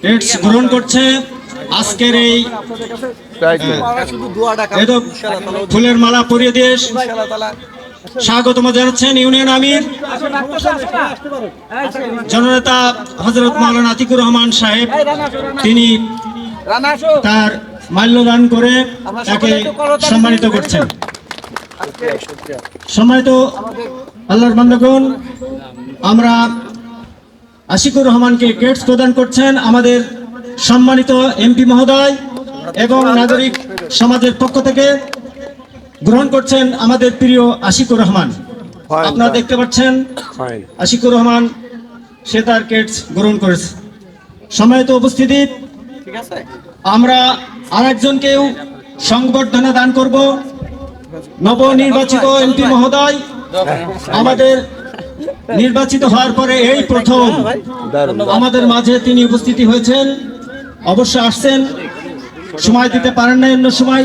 Keds গ্রহণ করছে আজকের এই ফুলের মালা পরিয়ে দিয়ে স্বাগতম জানাচ্ছেন ইউনিয়ন আমির জননেতা হযরত মাওলানা আতিকুর রহমান সাহেব। তিনি তার মাল্যদান করে তাকে সম্মানিত করছেন। সম্মানিত আল্লাহর বান্দাগণ, আমরা আশিকুর রহমানকে গেটস প্রদান করছেন আমাদের সম্মানিত এমপি মহোদয় এবং নাগরিক সমাজের পক্ষ থেকে গ্রহণ করছেন আমাদের প্রিয় আশিকুর রহমান। আপনারা দেখতে পাচ্ছেন আশিকুর রহমান সে তার গেটস গ্রহণ করেছে। সম্মানিত উপস্থিতি, আমরা আরেকজনকেও সংবর্ধনা দান করব। নবনির্বাচিত এমপি মহোদয় আমাদের নির্বাচিত হওয়ার পরে এই প্রথম আমাদের মাঝে তিনি উপস্থিতি হয়েছেন। অবশ্য আসছেন, সময় দিতে পারেন না অন্য সময়।